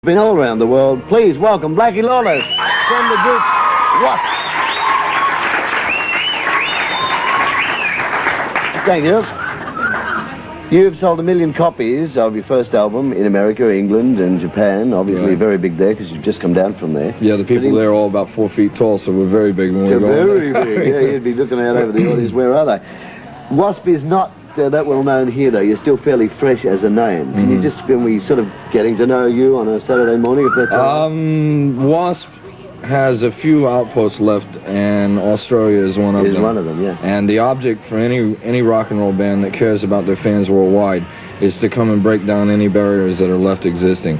Been all around the world. Please welcome Blackie Lawless from the group What? Thank you. You've sold 1 million copies of your first album in America, England, and Japan. Obviously, very big there because you've just come down from there. Yeah, the people there are all about 4 feet tall, so we're very big when we're Very going. big. Yeah, you'd be looking out over the audience. Where are they? Wasp is not that well known here, though. You're still fairly fresh as a name. Can you just, when we sort of getting to know you on a Saturday morning, if that's all right? Wasp has a few outposts left, and Australia is one of them. Is one of them, yeah. And the object for any rock and roll band that cares about their fans worldwide is to come and break down any barriers that are left existing.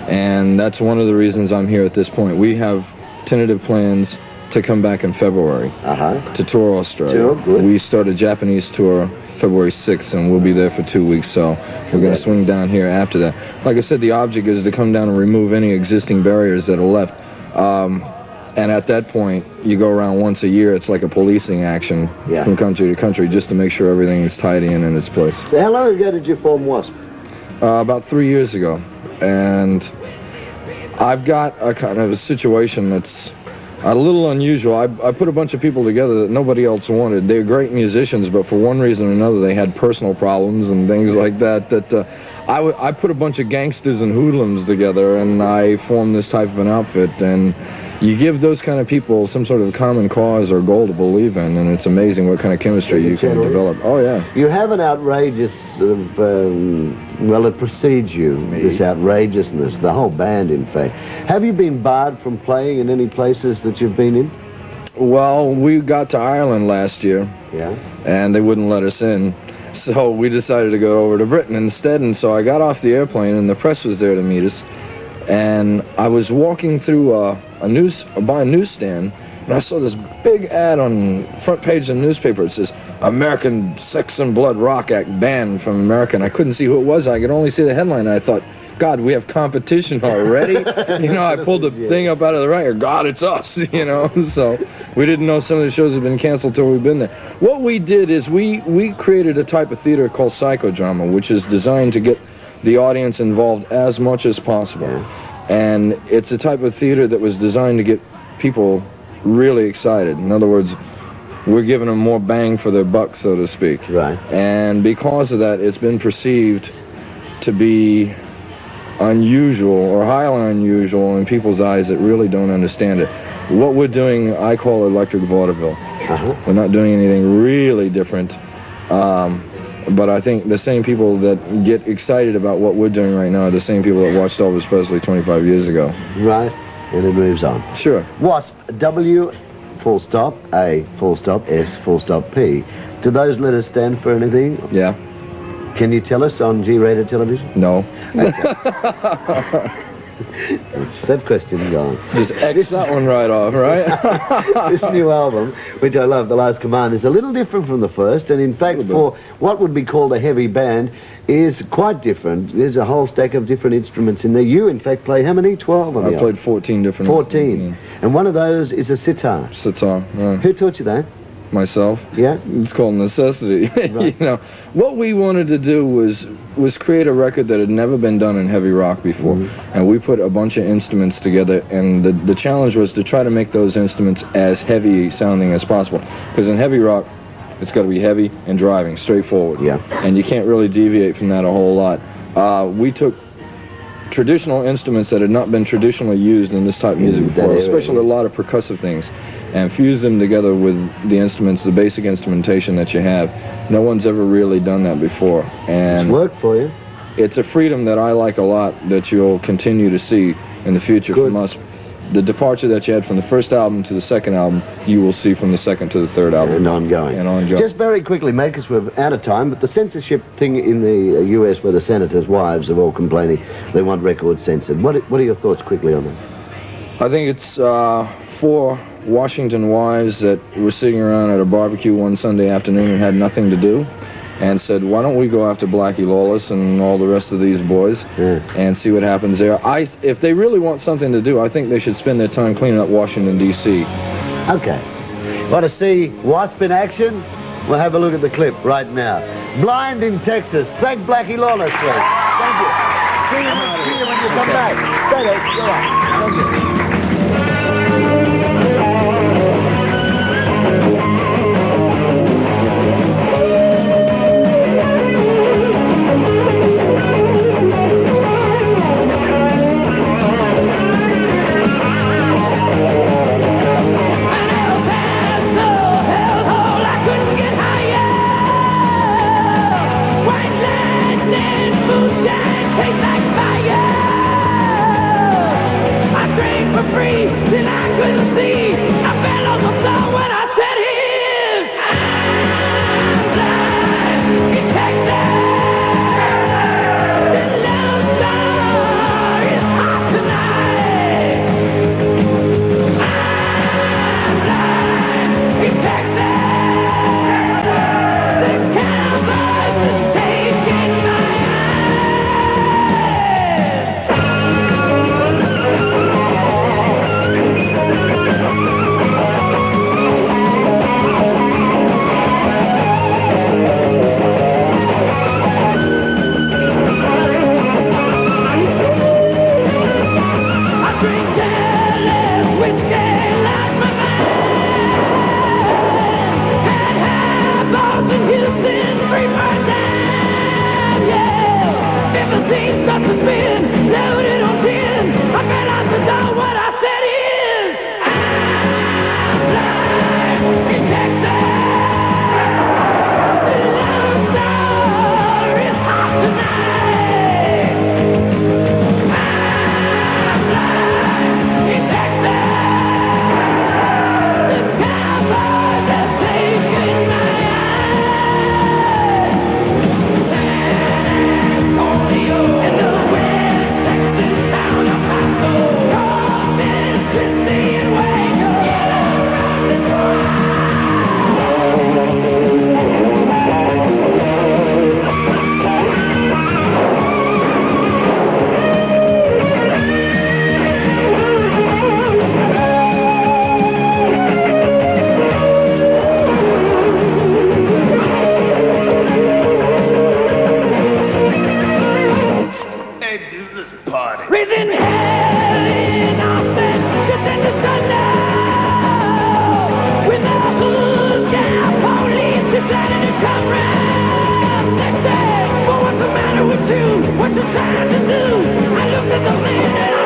And that's one of the reasons I'm here at this point. We have tentative plans to come back in February to tour Australia. Good. We start a Japanese tour February 6th, and we'll be there for 2 weeks, so we're going to swing down here after that. Like I said, the object is to come down and remove any existing barriers that are left. And at that point, you go around once a year. It's like a policing action from country to country just to make sure everything is tidy and in its place. So how long ago did you form Wasp? About 3 years ago. And I've got a kind of a situation that's a little unusual. I put a bunch of people together that nobody else wanted. They're great musicians, but for one reason or another, they had personal problems and things like that. I put a bunch of gangsters and hoodlums together, and I formed this type of an outfit. And you give those kind of people some sort of common cause or goal to believe in, and it's amazing what kind of chemistry you can develop. Oh, yeah. You have an outrageous sort of, well, it precedes you, this outrageousness, the whole band, in fact. Have you been barred from playing in any places that you've been in? Well, we got to Ireland last year, and they wouldn't let us in. So we decided to go over to Britain instead, and so I got off the airplane, and the press was there to meet us. And I was walking through by a newsstand, and I saw this big ad on the front page of the newspaper. It says, American Sex and Blood Rock Act banned from America, and I couldn't see who it was. I could only see the headline, and I thought, God, we have competition already? You know, I pulled the thing up out of the record. God, it's us, you know? So we didn't know some of the shows had been canceled till we've been there. What we did is we created a type of theater called psychodrama, which is designed to get the audience involved as much as possible. And it's a type of theater that was designed to get people really excited. In other words, we're giving them more bang for their buck, so to speak. Right. And because of that, it's been perceived to be unusual or highly unusual in people's eyes that really don't understand it. What we're doing, I call electric vaudeville. We're not doing anything really different. But I think the same people that get excited about what we're doing right now are the same people that watched Elvis Presley 25 years ago. Right, and it moves on. Sure. Wasp, W, full stop, A, full stop, S, full stop, P. Do those letters stand for anything? Yeah. Can you tell us on G-rated television? No. It's that question gone. Just X that one right off, right? This new album, which I love, The Last Command, is a little different from the first, and in fact, for what would be called a heavy band, is quite different. There's a whole stack of different instruments in there. You, in fact, play how many? 12 on the album? I played 14 different 14. And one of those is a sitar. Sitar, yeah. Who taught you that? Myself. Yeah? It's called necessity. Right. You know, what we wanted to do was create a record that had never been done in heavy rock before. And we put a bunch of instruments together, and the challenge was to try to make those instruments as heavy sounding as possible. Because in heavy rock, it's got to be heavy and driving, straightforward. Yeah. And you can't really deviate from that a whole lot. We took traditional instruments that had not been traditionally used in this type of music before, especially a lot of percussive things, and fuse them together with the instruments, the basic instrumentation that you have. No one's ever really done that before. And it's worked for you. It's a freedom that I like a lot that you'll continue to see in the future from us. The departure that you had from the first album to the second album, you will see from the second to the third album. And ongoing. And ongoing. Just very quickly, mate, because we're out of time, but the censorship thing in the US where the senators' wives are all complaining they want records censored. What are your thoughts quickly on that? I think it's for Washington wives that were sitting around at a barbecue one Sunday afternoon and had nothing to do, and said, why don't we go after Blackie Lawless and all the rest of these boys and see what happens there. If they really want something to do, I think they should spend their time cleaning up Washington, D.C. Okay. Want to see Wasp in action? We'll have a look at the clip right now. Blind in Texas. Thank Blackie Lawless, sir. Thank you. See you when you. Come back. Stay there. You're right. Thank free till I couldn't see. I fell on the floor when I said his. I'm blind in Texas. The Lone Star is hot tonight. I'm blind in Texas. The cowboys are taking my everything starts to spin, loaded on tin. I fell out the door, what I said is I'm blind in Texas. The Lone Star is hot tonight. I'm blind in Texas. The cowboys have taken my in the West Texas town of Paso, Corpus Christi and Waco, yellow roses raising hell in Austin, just in the sun now. When the Hoods Cow police decided to come round, they said, well, what's the matter with you? What you trying to do? I looked at the man and I